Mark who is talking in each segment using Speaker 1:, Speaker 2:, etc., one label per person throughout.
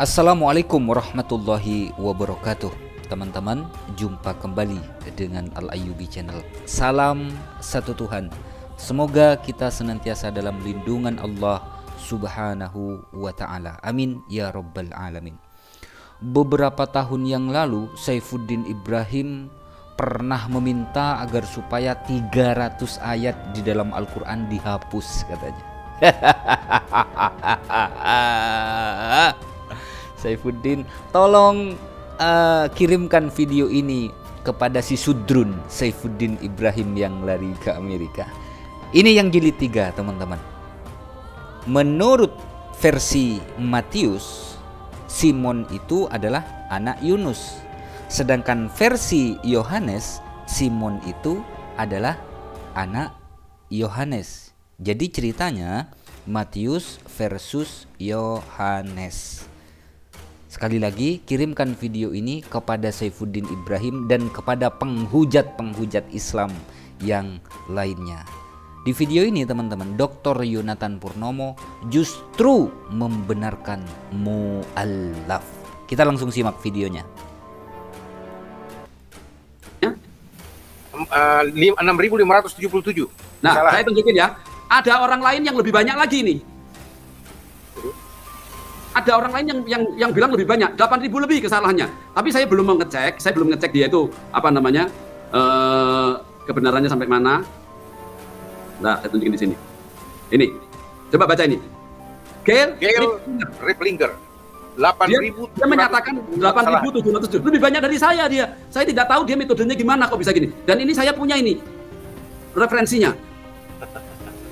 Speaker 1: Assalamualaikum warahmatullahi wabarakatuh. Teman-teman, jumpa kembali dengan Al-Ayyubi Channel. Salam satu Tuhan. Semoga kita senantiasa dalam lindungan Allah Subhanahu wa ta'ala. Amin ya rabbal alamin. Beberapa tahun yang lalu Saifuddin Ibrahim pernah meminta agar supaya 300 ayat di dalam Al-Quran dihapus, katanya. Saifuddin, tolong kirimkan video ini kepada si Sudrun Saifuddin Ibrahim yang lari ke Amerika. Ini yang jilid 3, teman-teman. Menurut versi Matius, Simon itu adalah anak Yunus. Sedangkan versi Yohanes, Simon itu adalah anak Yohanes. Jadi ceritanya Matius versus Yohanes. Sekali lagi, kirimkan video ini kepada Saifuddin Ibrahim dan kepada penghujat-penghujat Islam yang lainnya. Di video ini, teman-teman, Dr. Yonatan Purnomo justru membenarkan mu'allaf. Kita langsung simak videonya.
Speaker 2: 6.577.
Speaker 3: Nah, saya tunjukin ya. Ada orang lain yang lebih banyak lagi nih. Ada orang lain yang bilang lebih banyak, 8.000 lebih kesalahannya. Tapi saya belum ngecek dia itu apa namanya kebenarannya sampai mana. Nah, saya tunjukin di sini. Ini, coba baca ini. Gail
Speaker 2: Riplinger, 8.000.
Speaker 3: Dia menyatakan 8.700, lebih banyak dari saya dia. Saya tidak tahu dia metodenya gimana kok bisa gini. Dan ini saya punya ini referensinya.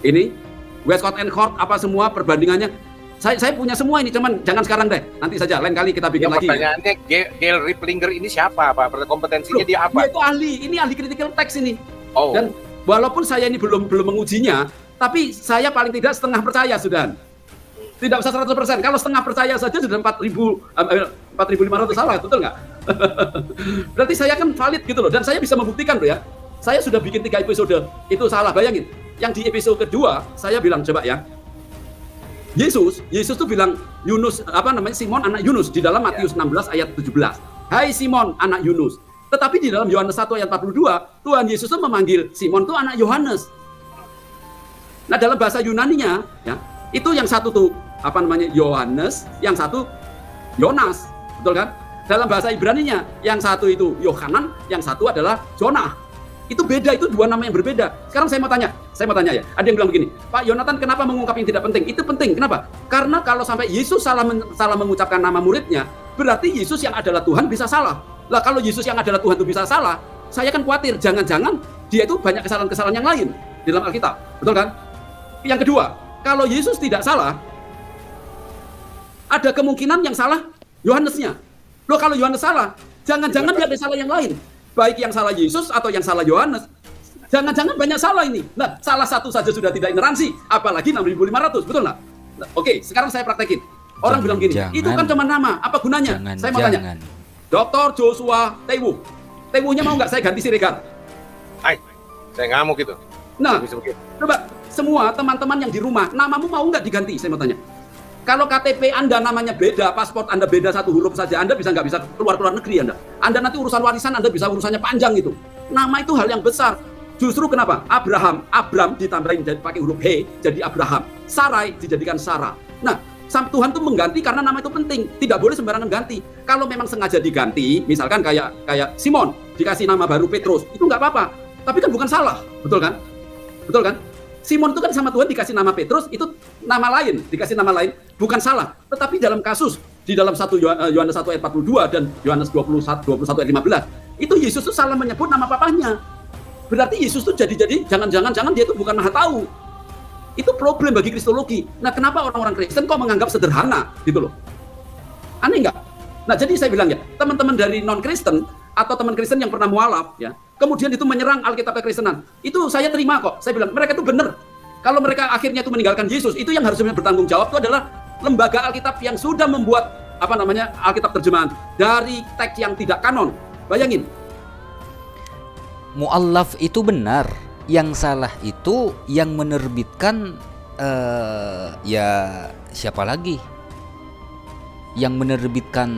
Speaker 3: Ini Westcott and Hort apa semua perbandingannya. Saya punya semua ini, cuman jangan sekarang deh, nanti saja, lain kali kita bikin lagi.
Speaker 2: Pertanyaannya, Gail Riplinger ini siapa, Pak? Kompetensinya dia apa?
Speaker 3: Dia itu ahli, ini ahli critical text ini.
Speaker 2: Oh.
Speaker 3: Dan walaupun saya ini belum mengujinya, tapi saya paling tidak setengah percaya sudah. Tidak usah 100%. Kalau setengah percaya saja sudah 4.500 salah, betul nggak? Berarti saya kan valid gitu loh, dan saya bisa membuktikan loh ya. Saya sudah bikin 3 episode itu salah, bayangin. Yang di episode kedua saya bilang coba ya. Yesus tuh bilang Simon anak Yunus di dalam Matius 16 ayat 17. Hai Simon anak Yunus. Tetapi di dalam Yohanes 1 ayat 42, Tuhan Yesus tuh memanggil Simon tuh anak Yohanes. Nah, dalam bahasa Yunaninya ya, itu yang satu tuh Yohanes, yang satu Yonas, betul kan? Dalam bahasa Ibraninya, yang satu itu Yohanan, yang satu adalah Jonah. Itu beda, itu 2 nama yang berbeda. Sekarang saya mau tanya ya. Ada yang bilang begini, Pak Yonatan kenapa mengungkap yang tidak penting? Itu penting, kenapa? Karena kalau sampai Yesus salah mengucapkan nama muridnya, berarti Yesus yang adalah Tuhan bisa salah. Lah kalau Yesus yang adalah Tuhan itu bisa salah, saya kan khawatir jangan-jangan dia itu banyak kesalahan-kesalahan yang lain di dalam Alkitab, betul kan? Yang kedua, kalau Yesus tidak salah, ada kemungkinan yang salah Yohanesnya. Loh kalau Yohanes salah, jangan-jangan dia ada salah yang lain. Baik yang salah Yesus atau yang salah Yohanes. Jangan-jangan banyak salah ini. Nah, salah satu saja sudah tidak ineransi, apalagi 6.500, betul nggak? Nah, oke, sekarang saya praktekin. Orang bilang gini, itu kan cuma nama, apa gunanya? Saya mau tanya, Dr. Joshua Tewu. Tewunya mau nggak saya ganti Siregar?
Speaker 2: Saya ngamuk gitu.
Speaker 3: Nah, coba semua teman-teman yang di rumah, namamu mau nggak diganti? Saya mau tanya. Kalau KTP Anda namanya beda, paspor Anda beda 1 huruf saja, Anda nggak bisa keluar negeri Anda. Anda nanti urusan warisan Anda bisa urusannya panjang itu. Nama itu hal yang besar. Justru kenapa? Abram ditambahin jadi pakai huruf He, jadi Abraham. Sarai dijadikan Sarah. Nah, Tuhan tuh mengganti karena nama itu penting. Tidak boleh sembarangan ganti. Kalau memang sengaja diganti, misalkan kayak Simon dikasih nama baru Petrus, itu nggak apa-apa. Tapi kan bukan salah, betul kan? Betul kan? Simon itu kan sama Tuhan dikasih nama Petrus, itu nama lain, dikasih nama lain, bukan salah. Tetapi dalam kasus, di dalam Yohanes 1 ayat 42 dan Yohanes 21 ayat 15, itu Yesus itu salah menyebut nama papahnya. Berarti Yesus itu jadi jangan-jangan dia itu bukan maha tahu. Itu problem bagi Kristologi. Nah, kenapa orang-orang Kristen kok menganggap sederhana gitu loh? Aneh nggak? Nah, jadi saya bilang ya, teman-teman dari non-Kristen atau teman Kristen yang pernah mualaf ya, kemudian itu menyerang Alkitab kekristenan, itu saya terima kok. Saya bilang mereka itu benar. Kalau mereka akhirnya itu meninggalkan Yesus, itu yang harusnya bertanggung jawab itu adalah lembaga Alkitab yang sudah membuat Alkitab terjemahan dari teks yang tidak kanon. Bayangin.
Speaker 1: Mu'allaf itu benar, yang salah itu yang menerbitkan ya siapa lagi? yang menerbitkan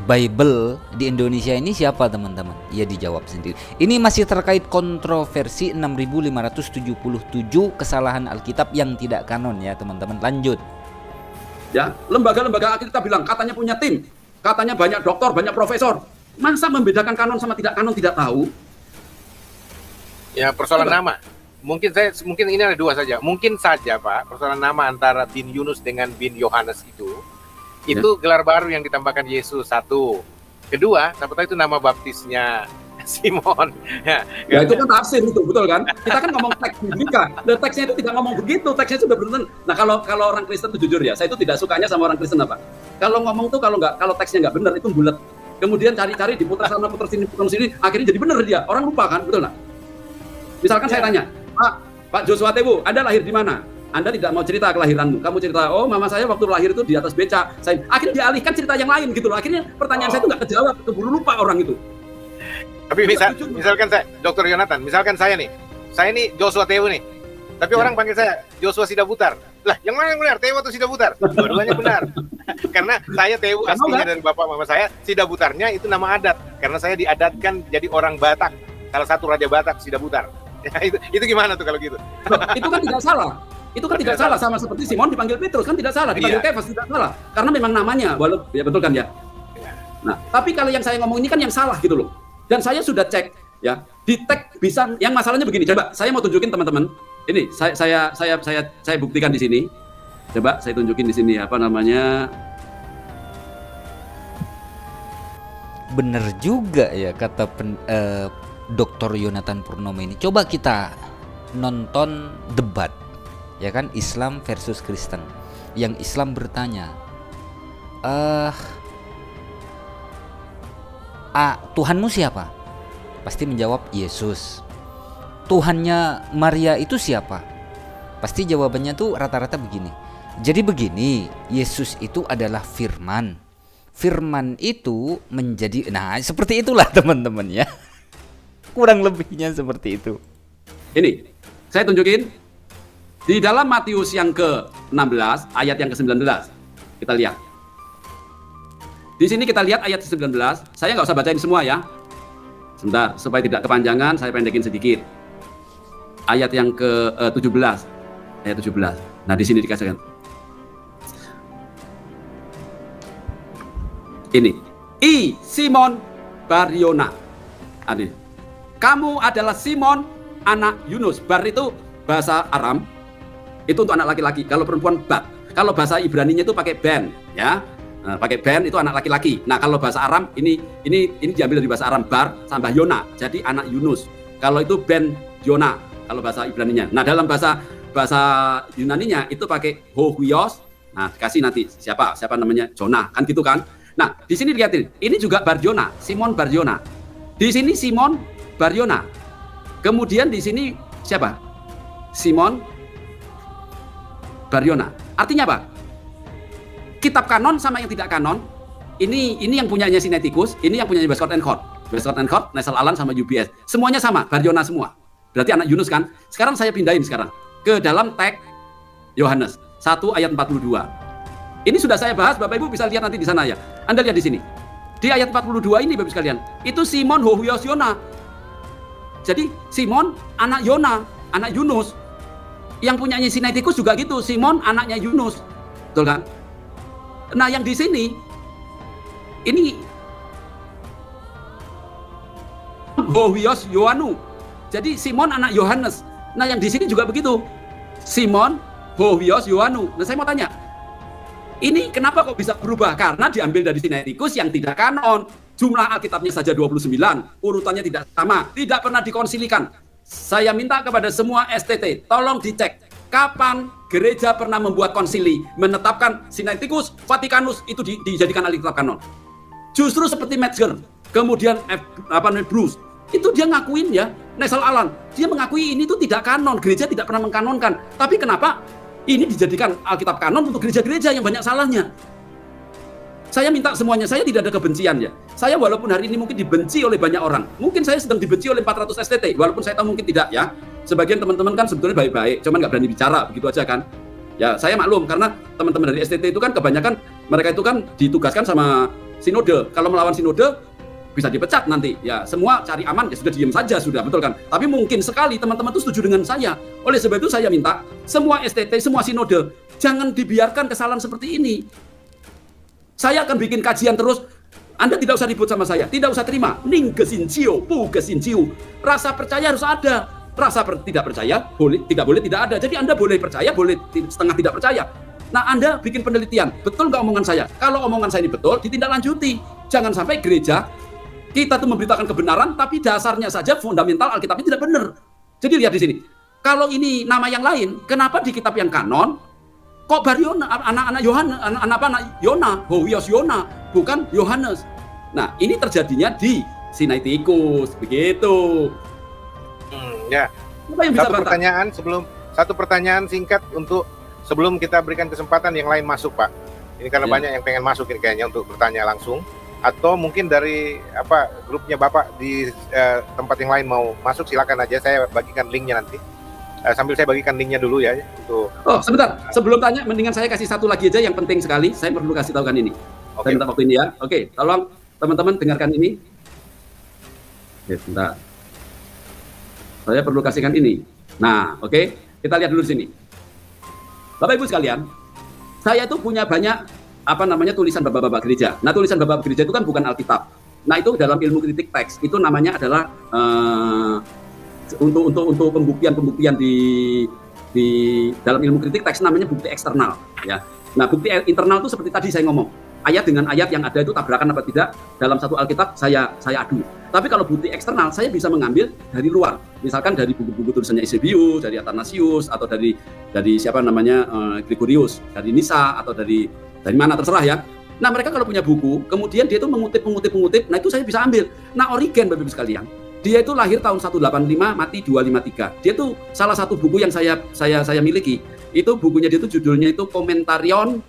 Speaker 1: Bible di Indonesia ini siapa teman-teman? Ya dijawab sendiri. Ini masih terkait kontroversi 6577 kesalahan Alkitab yang tidak kanon ya teman-teman. Lanjut.
Speaker 3: Ya, lembaga-lembaga kita bilang katanya punya tim, katanya banyak dokter, banyak profesor. Masa membedakan kanon sama tidak kanon tidak tahu?
Speaker 2: Ya, persoalan nama. Mungkin ini ada dua saja. Mungkin saja Pak, persoalan nama antara bin Yunus dengan bin Yohanes itu gelar baru yang ditambahkan Yesus, satu. Kedua, siapa tahu itu nama baptisnya Simon.
Speaker 3: Ya itu kan tafsir itu, betul kan? Kita kan ngomong teks biblika, dan teksnya itu tidak ngomong begitu, teksnya sudah benar. Nah kalau orang Kristen itu jujur ya, saya itu tidak sukanya sama orang Kristen apa? Kalau ngomong tuh kalau teksnya nggak benar itu bulat. Kemudian cari-cari diputar sana putar sini, akhirnya jadi benar dia. Orang lupa kan, betul nggak? Misalkan saya tanya, Pak Joshua Tewu, Anda lahir di mana? Anda tidak mau cerita kelahiranmu. Kamu cerita, oh mama saya waktu lahir itu di atas beca. Akhirnya dialihkan cerita yang lain gitu loh. Akhirnya pertanyaan saya itu nggak kejawab, keburu lupa orang itu.
Speaker 2: Tapi misalkan saya, Dr. Yonatan, misalkan saya nih Joshua Tewu nih. Tapi orang panggil saya Joshua Sidabutar. Lah, yang mana yang benar? Tewu atau Sidabutar? Dua-duanya benar. Karena saya Tewu aslinya dari bapak mama saya, Sidabutarnya itu nama adat. Karena saya diadatkan jadi orang Batak. Salah satu raja Batak, Sidabutar. Ya, itu gimana tuh kalau gitu?
Speaker 3: Itu kan tidak salah. Itu kan tidak salah, sama seperti Simon dipanggil Petrus kan tidak salah, dipanggil Kefas tidak salah, karena memang namanya, walaupun ya betul kan ya. Nah, tapi kalau yang saya ngomong ini kan yang salah gitu loh. Dan saya sudah cek ya, di tag bisa, yang masalahnya begini. Coba saya mau tunjukin teman-teman. Ini saya buktikan di sini. Coba saya tunjukin di sini apa namanya.
Speaker 1: Bener juga ya kata Dr. Yonatan Purnomo ini. Coba kita nonton debat, ya kan, Islam versus Kristen. Yang Islam bertanya, Tuhanmu siapa? Pasti menjawab Yesus. Tuhannya Maria itu siapa? Pasti jawabannya tuh rata-rata begini. Jadi begini, Yesus itu adalah firman. Firman itu menjadi, nah seperti itulah teman-teman ya. Kurang lebihnya seperti itu.
Speaker 3: Ini, saya tunjukin. Di dalam Matius yang ke-16, ayat yang ke-19. Kita lihat. Di sini kita lihat ayat ke-19. Saya nggak usah bacain semua ya. Sebentar, supaya tidak kepanjangan, saya pendekin sedikit. Ayat yang ke-17. Ayat 17. Nah, di sini dikasihkan. Ini. Simon Bar-Yona. Kamu adalah Simon, anak Yunus. Bar itu bahasa Aram. Itu untuk anak laki-laki. Kalau perempuan bat. Kalau bahasa Ibraninya itu pakai ben, ya. Nah, pakai ben itu anak laki-laki. Nah, kalau bahasa Aram ini diambil dari bahasa Aram, Bar tambah Yona. Jadi anak Yunus. Kalau itu Ben Yona kalau bahasa Ibraninya. Nah, dalam bahasa Yunaninya itu pakai Hohuios. Nah, kasih nanti siapa namanya Jonah, kan gitu kan. Nah, di sini lihatin. Ini juga Bar-Yona, Simon Bar-Yona. Di sini Simon Bar-Yona. Kemudian di sini siapa? Simon Bar-Yona. Artinya apa? Kitab kanon sama yang tidak kanon. Ini yang punyanya Sinaiticus, ini yang punyanya Westcott and Hort. Westcott and Hort, Nessel Aland sama UBS. Semuanya sama, Bar-Yona semua. Berarti anak Yunus kan? Sekarang saya pindahin ke dalam teks Yohanes 1 ayat 42. Ini sudah saya bahas, Bapak Ibu bisa lihat nanti di sana ya. Anda lihat di sini. Di ayat 42 ini Bapak sekalian, itu Simon Hohuios Yona. Jadi Simon anak Yona, anak Yunus. Yang punyanya Sinaiticus juga gitu, Simon anaknya Yunus. Betul kan? Nah, yang di sini ini Hohuios Yohanu. Jadi Simon anak Yohanes. Nah, yang di sini juga begitu. Simon Hohuios Yohanu. Nah, saya mau tanya, ini kenapa kok bisa berubah? Karena diambil dari Sinaiticus yang tidak kanon. Jumlah Alkitabnya saja 29, urutannya tidak sama, tidak pernah dikonsilikan. Saya minta kepada semua STT, tolong dicek kapan gereja pernah membuat konsili, menetapkan Sinaiticus, Vatikanus itu dijadikan Alkitab kanon. Justru seperti Metzger, kemudian Bruce, itu dia ngakuin ya, Nessel Aland, dia mengakui ini itu tidak kanon, gereja tidak pernah mengkanonkan. Tapi kenapa ini dijadikan Alkitab kanon untuk gereja-gereja yang banyak salahnya? Saya minta semuanya, saya tidak ada kebencian ya. Saya walaupun hari ini mungkin dibenci oleh banyak orang, mungkin saya sedang dibenci oleh 400 STT, walaupun saya tahu mungkin tidak ya. Sebagian teman-teman kan sebetulnya baik-baik, cuman nggak berani bicara, begitu aja kan. Ya, saya maklum karena teman-teman dari STT itu kan kebanyakan Mereka itu kan ditugaskan sama sinode. Kalau melawan sinode bisa dipecat nanti. Ya, semua cari aman ya sudah diam saja sudah, betul kan? Tapi mungkin sekali teman-teman itu setuju dengan saya. Oleh sebab itu saya minta semua STT, semua sinode jangan dibiarkan kesalahan seperti ini. Saya akan bikin kajian terus. Anda tidak usah ribut sama saya, tidak usah terima. Ning gesincio, pu gesincio. Rasa percaya harus ada. Rasa tidak percaya tidak boleh tidak ada. Jadi Anda boleh percaya, boleh setengah tidak percaya. Nah, Anda bikin penelitian, betul nggak omongan saya? Kalau omongan saya ini betul, ditindaklanjuti. Jangan sampai gereja kita tuh memberitakan kebenaran, tapi dasarnya saja fundamental Alkitabnya tidak benar. Jadi lihat di sini. Kalau ini nama yang lain, kenapa di kitab yang kanon kok Bariona, anak-anak Yohanes, anak-anak Yona, Howios Yona, bukan Yohanes. Nah, ini terjadinya di Sinaiticus, begitu.
Speaker 2: Ya.
Speaker 3: Apa yang bisa
Speaker 2: satu pertanyaan singkat untuk sebelum kita berikan kesempatan yang lain masuk, Pak. Ini karena banyak yang pengen masuk ini kayaknya untuk bertanya langsung, atau mungkin dari grupnya Bapak di tempat yang lain mau masuk, silakan aja, saya bagikan linknya nanti. Sambil saya bagikan linknya dulu ya untuk. Oh,
Speaker 3: sebentar, sebelum tanya mendingan saya kasih satu lagi aja yang penting sekali, saya perlu kasih tahukan ini. Saya minta waktu ini ya. Oke, tolong teman-teman dengarkan ini. Oke, sebentar. Saya perlu kasihkan ini. Nah, oke, kita lihat dulu di sini. Bapak Ibu sekalian, saya itu punya banyak tulisan bapak-bapak gereja. Nah, tulisan bapak gereja itu kan bukan Alkitab. Nah, itu dalam ilmu kritik teks itu namanya adalah untuk pembuktian di dalam ilmu kritik teks namanya bukti eksternal ya. Nah, bukti internal itu seperti tadi saya ngomong, ayat dengan ayat yang ada itu tabrakan apa tidak dalam satu Alkitab saya adu. Tapi kalau bukti eksternal saya bisa mengambil dari luar, misalkan dari buku-buku tulisannya Eusebius, dari Athanasius, atau dari siapa namanya Gregorius, dari Nisa, atau dari mana terserah ya. Nah, mereka kalau punya buku kemudian dia itu mengutip, nah itu saya bisa ambil. Nah, Origen Bapak Ibu sekalian, dia itu lahir tahun 185, mati 253. Dia tuh salah satu buku yang saya miliki. Itu bukunya dia itu judulnya itu Commentarion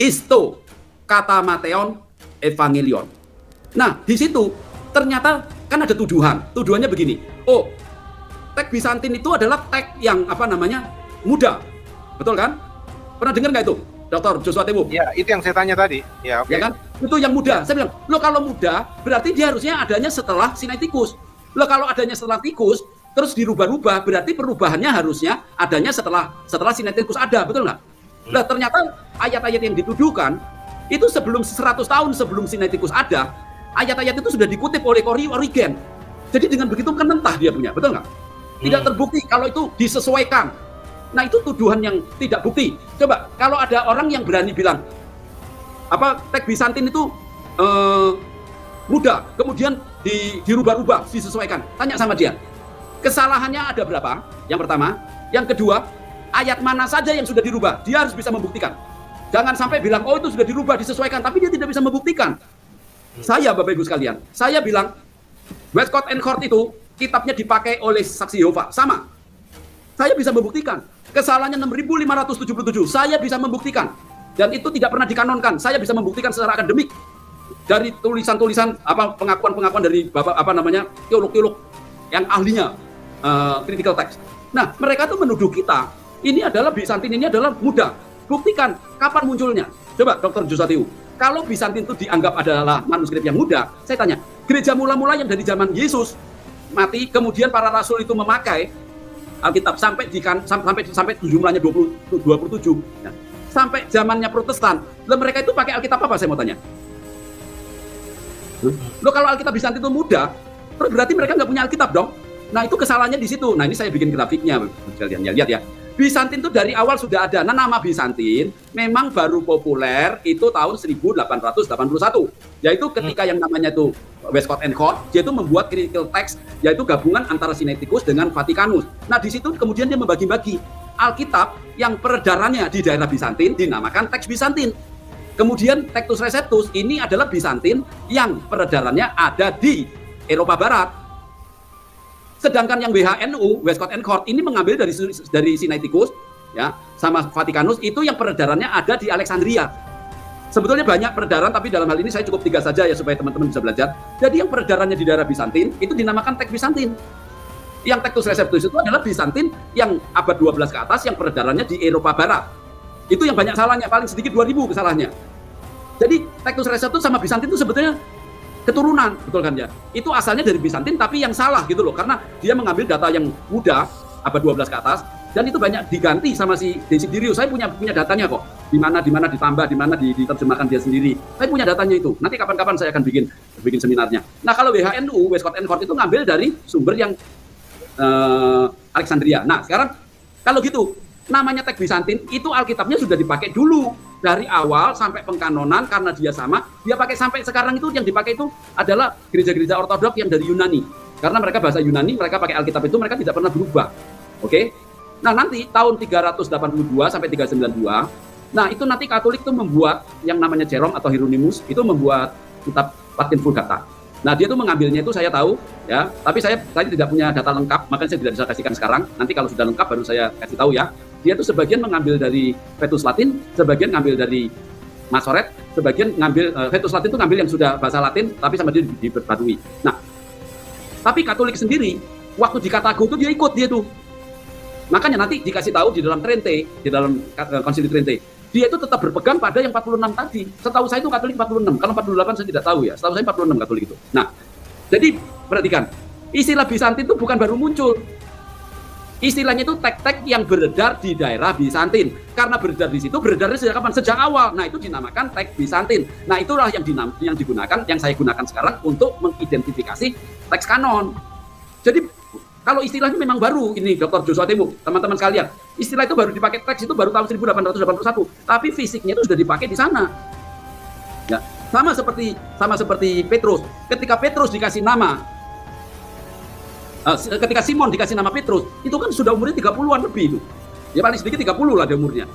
Speaker 3: Isto Kata Mateon Evangelion. Nah, di situ ternyata kan ada tuduhan. Tuduhannya begini. Oh, teks Bizantin itu adalah teks yang muda. Betul kan? Pernah dengar nggak itu? Dr. Joshua Tewu?
Speaker 2: Ya, itu yang saya tanya tadi. Ya, oke.
Speaker 3: Ya kan? Itu yang muda. Saya bilang, lo kalau muda, berarti dia harusnya adanya setelah Sinaiticus. Lo kalau adanya setelah Tikus, terus dirubah-rubah, berarti perubahannya harusnya adanya setelah Sinaiticus ada, betul nggak? Nah, ternyata ayat-ayat yang dituduhkan, itu sebelum 100 tahun sebelum Sinaiticus ada, ayat-ayat itu sudah dikutip oleh Origen. Jadi dengan begitu kan mentah dia punya, betul nggak? Tidak terbukti kalau itu disesuaikan. Nah, itu tuduhan yang tidak bukti. Coba, kalau ada orang yang berani bilang, teks Bizantin itu muda, kemudian dirubah-rubah, disesuaikan. Tanya sama dia, kesalahannya ada berapa? Yang pertama. Yang kedua, ayat mana saja yang sudah dirubah? Dia harus bisa membuktikan. Jangan sampai bilang, oh itu sudah dirubah, disesuaikan, tapi dia tidak bisa membuktikan. Saya, Bapak Ibu sekalian, saya bilang, Westcott and Hort itu kitabnya dipakai oleh saksi Yehova, sama. Saya bisa membuktikan. Kesalahannya 6.577, saya bisa membuktikan. Dan itu tidak pernah dikanonkan, saya bisa membuktikan secara akademik. Dari tulisan-tulisan, pengakuan-pengakuan dari teolog-teolog yang ahlinya critical text. Nah, mereka tuh menuduh kita, ini adalah Bizantin, ini adalah muda. Buktikan, kapan munculnya? Coba, Dr. Joshua Tewu, kalau Bizantin itu dianggap adalah manuskrip yang muda, saya tanya, gereja mula-mula yang dari zaman Yesus mati, kemudian para rasul itu memakai Alkitab sampai jumlahnya 27. Nah, sampai zamannya Protestan, mereka itu pakai Alkitab apa, saya mau tanya? Lo kalau Alkitab Bizantin itu muda, berarti mereka nggak punya Alkitab dong. Nah, itu kesalahannya di situ. Nah, ini saya bikin grafiknya, kalian ya, lihat ya. Bizantin itu dari awal sudah ada. Nah, nama Bizantin memang baru populer itu tahun 1881. Yaitu ketika yang namanya itu Westcott and Hort, dia itu membuat critical text, yaitu gabungan antara Sinaiticus dengan Vaticanus. Nah, di situ kemudian dia membagi-bagi Alkitab yang peredarannya di daerah Bizantin dinamakan teks Bizantin. Kemudian Textus Receptus ini adalah Bizantin yang peredarannya ada di Eropa Barat. Sedangkan yang WHNU, Westcott and Hort, ini mengambil dari Sinaiticus, ya, sama Vaticanus, itu yang peredarannya ada di Alexandria. Sebetulnya banyak peredaran, tapi dalam hal ini saya cukup 3 saja ya, supaya teman-teman bisa belajar. Jadi yang peredarannya di daerah Bizantin, itu dinamakan teks Bizantin. Yang Textus Receptus itu adalah Bizantin yang abad 12 ke atas, yang peredarannya di Eropa Barat. Itu yang banyak salahnya, paling sedikit 2000 kesalahannya. Jadi Tectus Receptus sama Bizantin itu sebetulnya keturunan, betul kan ya? Itu asalnya dari Bizantin tapi yang salah gitu loh, karena dia mengambil data yang muda abad 12 ke atas, dan itu banyak diganti sama si Desiderius. Saya punya datanya kok, di mana ditambah, di mana diterjemahkan dia sendiri. Saya punya datanya itu. Nanti kapan-kapan saya akan bikin seminarnya. Nah, kalau WHNU, Westcott and Hort itu ngambil dari sumber yang Alexandria. Nah, sekarang kalau gitu, namanya teks Bizantin itu Alkitabnya sudah dipakai dulu dari awal sampai pengkanonan, karena dia sama, dia pakai sampai sekarang. Itu yang dipakai itu adalah gereja-gereja ortodok yang dari Yunani, karena mereka bahasa Yunani, mereka pakai Alkitab itu, mereka tidak pernah berubah. Oke? Nah, nanti tahun 382 sampai 392, nah itu nanti Katolik itu membuat yang namanya Jerome atau Hieronymus, itu membuat kitab Latin Vulgata. Nah, dia itu mengambilnya itu saya tahu ya, tapi saya tidak punya data lengkap, makanya saya tidak bisa kasihkan sekarang. Nanti kalau sudah lengkap baru saya kasih tahu ya. Dia itu sebagian mengambil dari Vetus Latin, sebagian ngambil dari Masoret, sebagian ngambil Vetus Latin itu ngambil yang sudah bahasa Latin tapi sama dia diperbarui. Nah, tapi Katolik sendiri waktu di Kartago itu dia ikut dia tuh. Makanya nanti dikasih tahu di dalam Trente, di dalam Konsili Trente, dia itu tetap berpegang pada yang 46 tadi. Setahu saya itu Katolik 46. Kalau 48 saya tidak tahu ya. Setahu saya 46 Katolik itu. Nah, jadi perhatikan, istilah Bizantin itu bukan baru muncul. Istilahnya itu tek-tek yang beredar di daerah Bizantin. Karena beredar di situ, beredarnya sejak kapan? Sejak awal. Nah, itu dinamakan teks Bizantin. Nah, itulah yang digunakan, yang saya gunakan sekarang untuk mengidentifikasi teks kanon. Jadi kalau istilahnya memang baru, ini Dr. Joshua Temu, teman-teman sekalian, istilah itu baru dipakai, teks itu baru tahun 1881, tapi fisiknya itu sudah dipakai di sana. Ya, sama seperti Petrus. Ketika Petrus dikasih nama, ketika Simon dikasih nama Petrus, itu kan sudah umurnya 30-an lebih itu. Ya paling sedikit 30 lah dia umurnya.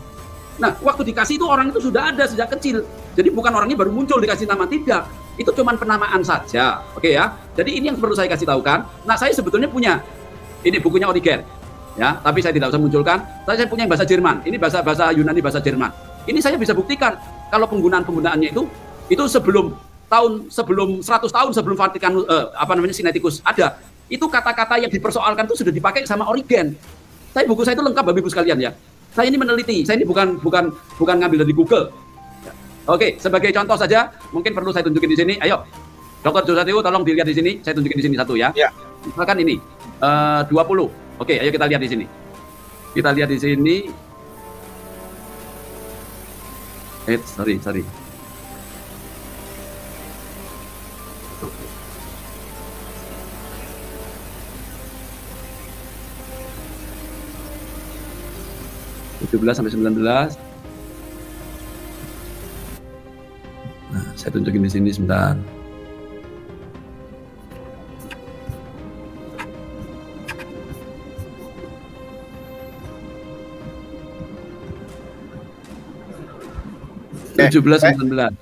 Speaker 3: Nah, waktu dikasih itu orang itu sudah ada sejak kecil. Jadi bukan orangnya baru muncul dikasih nama, tidak. Itu cuma penamaan saja. Oke ya. Jadi ini yang perlu saya kasih tahukan. Nah, saya sebetulnya punya ini bukunya Origen. Ya, tapi saya tidak usah munculkan. Saya punya yang bahasa Jerman. Ini bahasa Yunani, bahasa Jerman. Ini saya bisa buktikan kalau penggunaannya itu sebelum 100 tahun sebelum Vatikan Sinaiticus ada. Itu kata-kata yang dipersoalkan itu sudah dipakai sama Origen. Buku saya itu lengkap Bapak Ibu sekalian ya. Saya ini meneliti. Saya ini bukan ngambil dari Google. Oke, sebagai contoh saja, mungkin perlu saya tunjukin di sini. Ayo, Dr. Joshua Temu, tolong dilihat di sini. Saya tunjukin di sini satu ya. Ya. Misalkan ini 20. Oke, ayo kita lihat di sini. Kita lihat di sini. Sorry. sampai 19. Nah, saya tunjukin di sini sebentar.
Speaker 2: Okay.
Speaker 3: 17-19.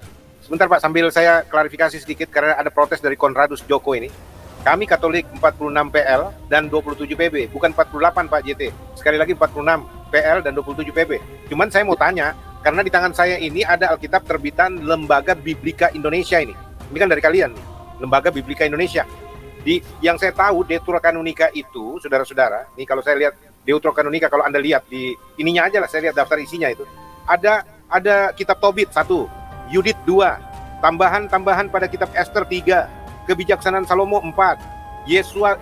Speaker 2: Sebentar Pak, sambil saya klarifikasi sedikit karena ada protes dari Konradus Joko ini. Kami Katolik 46 PL dan 27 PB, bukan 48 Pak JT. Sekali lagi 46 PL dan 27 PB. Cuman saya mau tanya, karena di tangan saya ini ada Alkitab terbitan Lembaga Biblika Indonesia ini. Ini kan dari kalian, Lembaga Biblika Indonesia. Yang saya tahu Deuterokanonika itu, saudara-saudara, ini kalau saya lihat Deuterokanonika, kalau Anda lihat di ininya aja lah, saya lihat daftar isinya itu. Ada kitab Tobit 1, Yudit 2, tambahan-tambahan pada kitab Esther 3, Kebijaksanaan Salomo 4,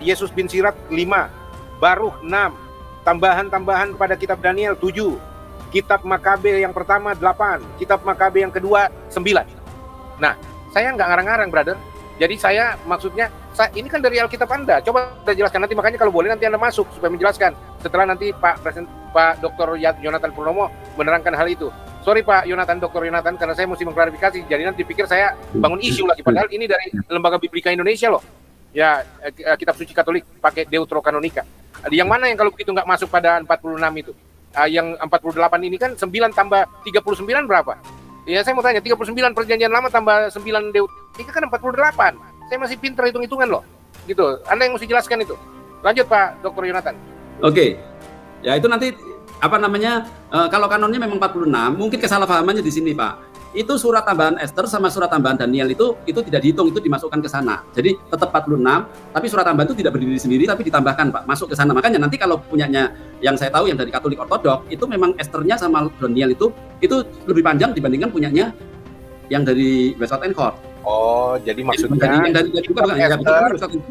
Speaker 2: Yesus bin Sirat 5, Baruch 6, tambahan-tambahan pada kitab Daniel 7, kitab Makabe yang pertama 8, kitab Makabe yang kedua 9. Nah, saya nggak ngarang-ngarang, brother. Jadi saya maksudnya, ini kan dari Alkitab Anda. Coba saya jelaskan nanti, makanya kalau boleh nanti Anda masuk supaya menjelaskan. Setelah nanti Pak Dr. Yonatan Purnomo menerangkan hal itu. Sorry Pak Dr. Yonatan, karena saya mesti mengklarifikasi. Jadi nanti pikir saya bangun isu lagi. Padahal ini dari Lembaga Biblika Indonesia loh. Ya, kitab suci Katolik pakai Deuterokanonika. Yang mana yang kalau begitu nggak masuk pada 46 itu? Yang 48 ini kan 9 tambah 39 berapa? Ya saya mau tanya, 39 perjanjian lama tambah 9 Deuterokanonika kan 48. Saya masih pinter hitung-hitungan loh. Gitu. Anda yang mesti jelaskan itu. Lanjut Pak Dr. Yonatan.
Speaker 3: Oke. Ya itu nanti kalau kanonnya memang 46, mungkin kesalahpahamannya di sini Pak. Itu surat tambahan Esther sama surat tambahan Daniel itu tidak dihitung, itu dimasukkan ke sana. Jadi tetap 46, tapi surat tambahan itu tidak berdiri sendiri tapi ditambahkan Pak, masuk ke sana. Makanya nanti kalau punyanya yang saya tahu yang dari Katolik Ortodok, itu memang Esthernya sama Daniel itu lebih panjang dibandingkan punyanya yang dari Westcott and Hort.
Speaker 2: Oh, jadi maksudnya
Speaker 3: yang dari bukan yang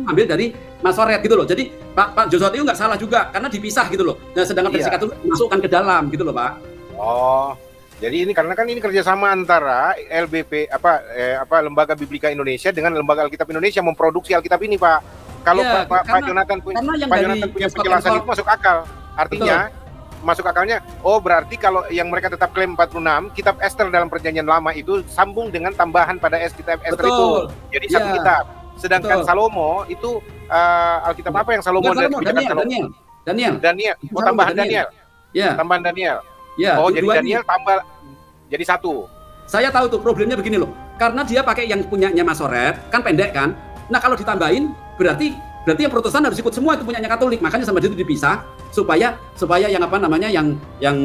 Speaker 3: ambil dari Masoret gitu loh. Jadi Pak Joshua Tewu nggak salah juga karena dipisah gitu loh. Nah, sedangkan versi Katolik dimasukkan ke dalam gitu loh, Pak.
Speaker 2: Oh, jadi ini karena kan ini kerjasama antara LBP Lembaga Biblika Indonesia dengan Lembaga Alkitab Indonesia memproduksi Alkitab ini, Pak. Kalau Pak Jonathan punya penjelasan itu masuk akal. Artinya masuk akalnya, oh berarti kalau yang mereka tetap klaim 46, kitab Ester dalam perjanjian lama itu sambung dengan tambahan pada kitab Ester itu. Jadi satu kitab. Sedangkan Salomo itu Alkitab apa yang Salomo dari Daniel. Oh, tambahan Daniel.
Speaker 3: Ya.
Speaker 2: Tambahan Daniel.
Speaker 3: Ya,
Speaker 2: oh, jadi Daniel tambah jadi satu.
Speaker 3: Saya tahu tuh problemnya begini loh. Karena dia pakai yang punyanya Masoret, kan pendek kan. Nah, kalau ditambahin berarti yang Protestan harus ikut semua itu punyanya Katolik. Makanya sama dia itu dipisah supaya yang yang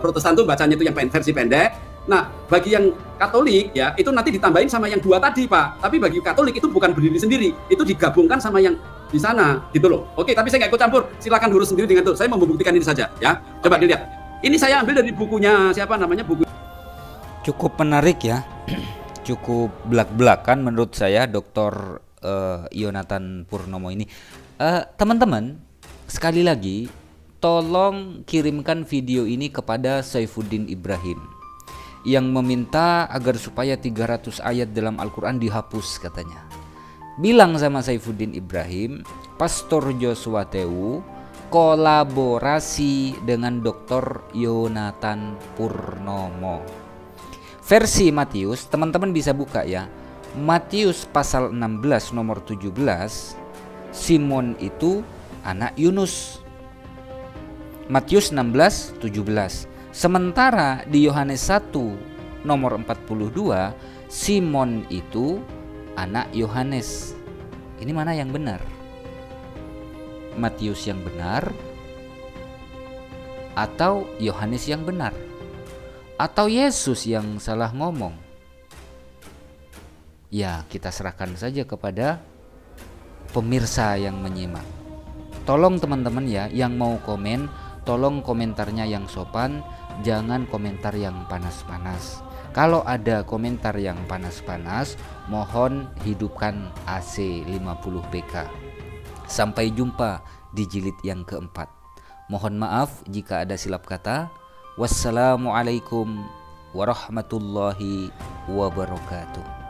Speaker 3: Protestan tuh bacanya itu yang versi pendek. Nah, bagi yang Katolik ya itu nanti ditambahin sama yang dua tadi, Pak. Tapi bagi Katolik itu bukan berdiri sendiri, itu digabungkan sama yang di sana gitu loh. Oke, tapi saya nggak ikut campur. Silakan urus sendiri dengan itu. Saya mau membuktikan ini saja ya. Coba dilihat. Ini saya ambil dari bukunya siapa namanya buku.
Speaker 1: Cukup menarik ya. Cukup belak-belakan menurut saya Dr. Yonatan Purnomo ini. Teman-teman, sekali lagi tolong kirimkan video ini kepada Saifuddin Ibrahim yang meminta agar supaya 300 ayat dalam Al-Quran dihapus katanya. Bilang sama Saifuddin Ibrahim, Pastor Joshua Tewu kolaborasi dengan Dr. Yonatan Purnomo. Versi Matius, teman-teman bisa buka ya. Matius pasal 16 nomor 17, Simon itu anak Yunus. Matius 16, 17. Sementara di Yohanes 1 nomor 42, Simon itu anak Yohanes. Ini mana yang benar? Matius yang benar atau Yohanes yang benar? Atau Yesus yang salah ngomong? Ya, kita serahkan saja kepada pemirsa yang menyimak. Tolong teman-teman ya, yang mau komen, tolong komentarnya yang sopan, jangan komentar yang panas-panas. Kalau ada komentar yang panas-panas, mohon hidupkan AC 50 PK. Sampai jumpa di jilid yang keempat. Mohon maaf jika ada silap kata. Wassalamualaikum warahmatullahi wabarakatuh.